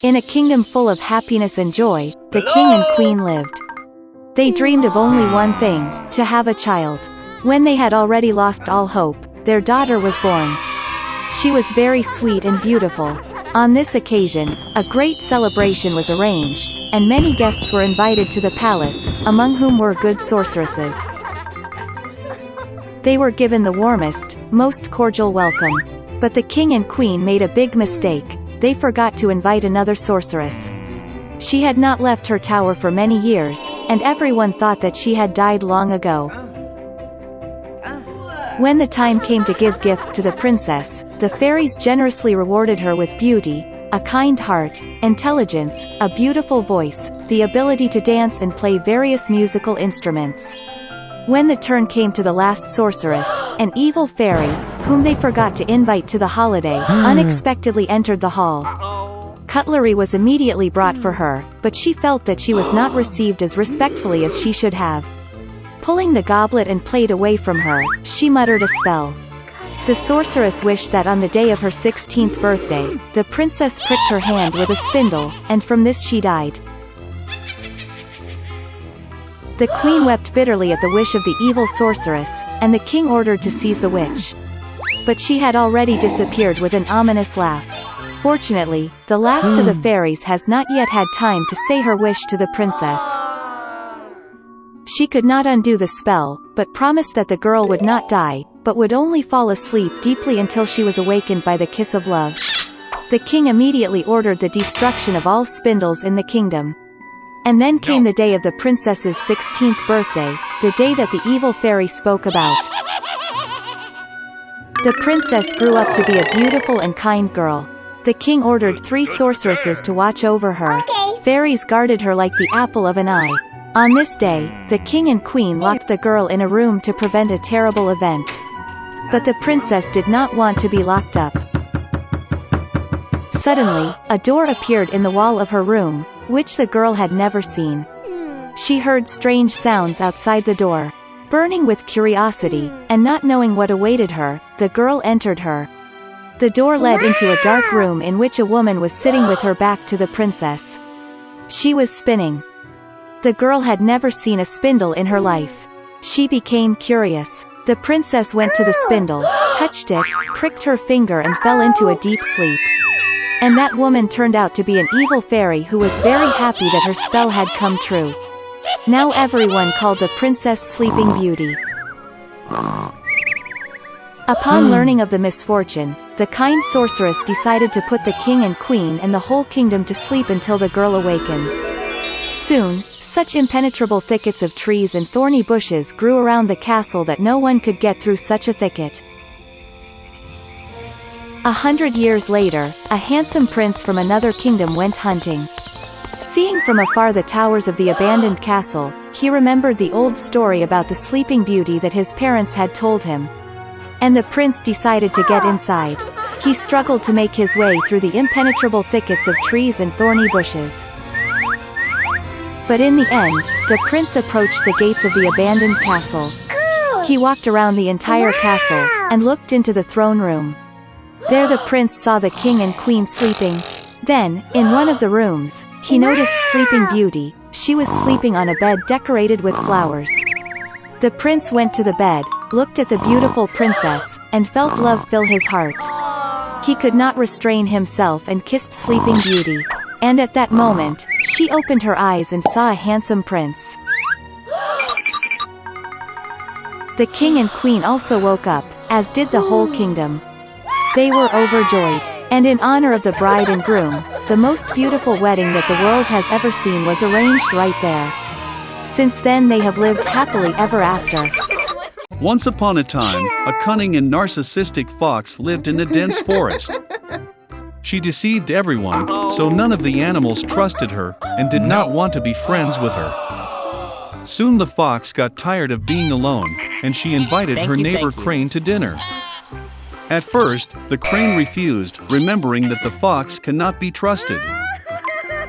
In a kingdom full of happiness and joy, the king and queen lived. They dreamed of only one thing, to have a child. When they had already lost all hope, their daughter was born. She was very sweet and beautiful. On this occasion, a great celebration was arranged, and many guests were invited to the palace, among whom were good sorceresses. They were given the warmest, most cordial welcome. But the king and queen made a big mistake. They forgot to invite another sorceress. She had not left her tower for many years, and everyone thought that she had died long ago. When the time came to give gifts to the princess, the fairies generously rewarded her with beauty, a kind heart, intelligence, a beautiful voice, the ability to dance and play various musical instruments. When the turn came to the last sorceress, an evil fairy, whom they forgot to invite to the holiday, unexpectedly entered the hall. Cutlery was immediately brought for her, but she felt that she was not received as respectfully as she should have. Pulling the goblet and plate away from her, she muttered a spell. The sorceress wished that on the day of her 16th birthday, the princess pricked her hand with a spindle, and from this she died. The queen wept bitterly at the wish of the evil sorceress, and the king ordered to seize the witch. But she had already disappeared with an ominous laugh. Fortunately, the last of the fairies has not yet had time to say her wish to the princess. She could not undo the spell, but promised that the girl would not die, but would only fall asleep deeply until she was awakened by the kiss of love. The king immediately ordered the destruction of all spindles in the kingdom. And then came the day of the princess's 16th birthday, the day that the evil fairy spoke about. The princess grew up to be a beautiful and kind girl. The king ordered 3 sorceresses to watch over her. Fairies guarded her like the apple of an eye. On this day, the king and queen locked the girl in a room to prevent a terrible event. But the princess did not want to be locked up. Suddenly, a door appeared in the wall of her room, which the girl had never seen. She heard strange sounds outside the door. Burning with curiosity, and not knowing what awaited her, the girl entered her. The door led into a dark room in which a woman was sitting with her back to the princess. She was spinning. The girl had never seen a spindle in her life. She became curious. The princess went to the spindle, touched it, pricked her finger and fell into a deep sleep. And that woman turned out to be an evil fairy who was very happy that her spell had come true. Now everyone called the princess Sleeping Beauty. Upon learning of the misfortune, the kind sorceress decided to put the king and queen and the whole kingdom to sleep until the girl awakens. Soon, such impenetrable thickets of trees and thorny bushes grew around the castle that no one could get through such a thicket. 100 years later, a handsome prince from another kingdom went hunting. Seeing from afar the towers of the abandoned castle, he remembered the old story about the Sleeping Beauty that his parents had told him. And the prince decided to get inside. He struggled to make his way through the impenetrable thickets of trees and thorny bushes. But in the end, the prince approached the gates of the abandoned castle. He walked around the entire castle, and looked into the throne room. There the prince saw the king and queen sleeping. Then, in one of the rooms, he noticed Sleeping Beauty. She was sleeping on a bed decorated with flowers. The prince went to the bed, looked at the beautiful princess, and felt love fill his heart. He could not restrain himself and kissed Sleeping Beauty. And at that moment, she opened her eyes and saw a handsome prince. The king and queen also woke up, as did the whole kingdom. They were overjoyed. And in honor of the bride and groom, the most beautiful wedding that the world has ever seen was arranged right there. Since then they have lived happily ever after. Once upon a time, a cunning and narcissistic fox lived in a dense forest. She deceived everyone, so none of the animals trusted her, and did not want to be friends with her. Soon the fox got tired of being alone, and she invited her neighbor Crane to dinner. At first, the crane refused, remembering that the fox cannot be trusted.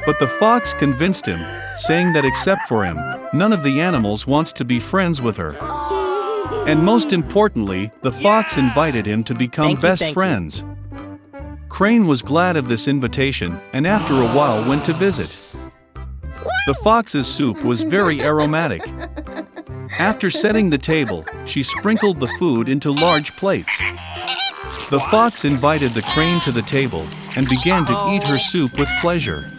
But the fox convinced him, saying that except for him, none of the animals wants to be friends with her. And most importantly, the fox invited him to become best friends. Crane was glad of this invitation and after a while went to visit. The fox's soup was very aromatic. After setting the table, she sprinkled the food into large plates. The fox invited the crane to the table and began to eat her soup with pleasure.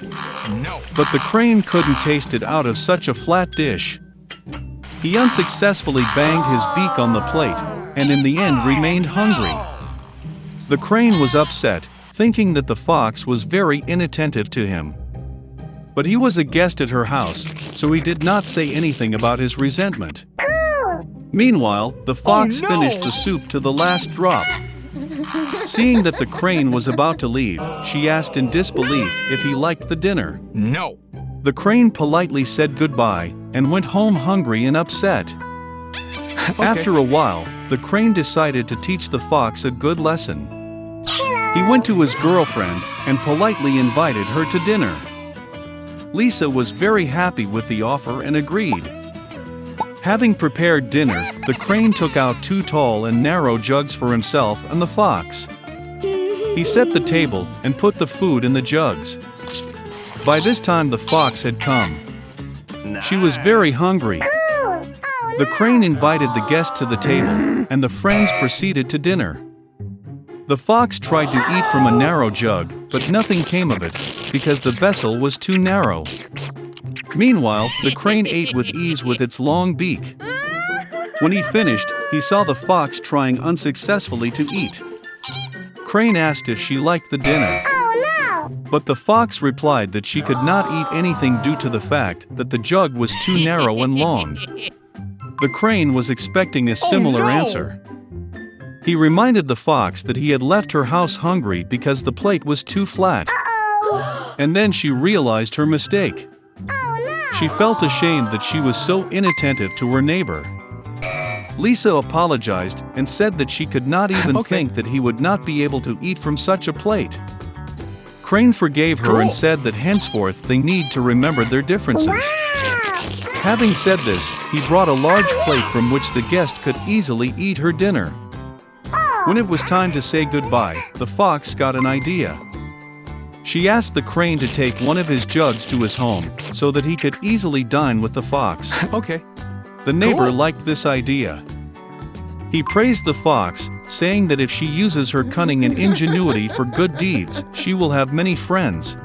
But the crane couldn't taste it out of such a flat dish. He unsuccessfully banged his beak on the plate, and in the end remained hungry. The crane was upset, thinking that the fox was very inattentive to him. But he was a guest at her house, so he did not say anything about his resentment. Meanwhile, the fox finished the soup to the last drop. Seeing that the crane was about to leave, she asked in disbelief if he liked the dinner. No. The crane politely said goodbye and went home hungry and upset. After a while, the crane decided to teach the fox a good lesson. He went to his girlfriend and politely invited her to dinner. Lisa was very happy with the offer and agreed. Having prepared dinner, the crane took out 2 tall and narrow jugs for himself and the fox. He set the table and put the food in the jugs. By this time the fox had come. She was very hungry. The crane invited the guest to the table, and the friends proceeded to dinner. The fox tried to eat from a narrow jug, but nothing came of it, because the vessel was too narrow. Meanwhile, the crane ate with ease with its long beak. When he finished, he saw the fox trying unsuccessfully to eat. Crane asked if she liked the dinner. But the fox replied that she could not eat anything due to the fact that the jug was too narrow and long. The crane was expecting a similar answer. He reminded the fox that he had left her house hungry because the plate was too flat. And then she realized her mistake. She felt ashamed that she was so inattentive to her neighbor. Lisa apologized and said that she could not even think that he would not be able to eat from such a plate. Crane forgave her and said that henceforth they need to remember their differences. Having said this, he brought a large plate from which the guest could easily eat her dinner. When it was time to say goodbye, the fox got an idea. She asked the crane to take one of his jugs to his home, so that he could easily dine with the fox. The neighbor liked this idea. He praised the fox, saying that if she uses her cunning and ingenuity for good deeds, she will have many friends.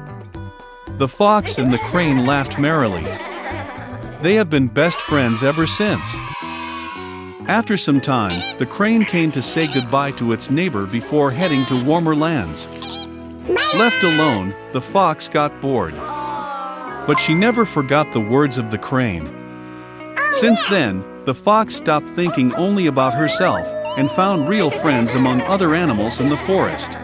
The fox and the crane laughed merrily. They have been best friends ever since. After some time, the crane came to say goodbye to its neighbor before heading to warmer lands. Left alone, the fox got bored. But she never forgot the words of the crane. Since then, the fox stopped thinking only about herself and found real friends among other animals in the forest.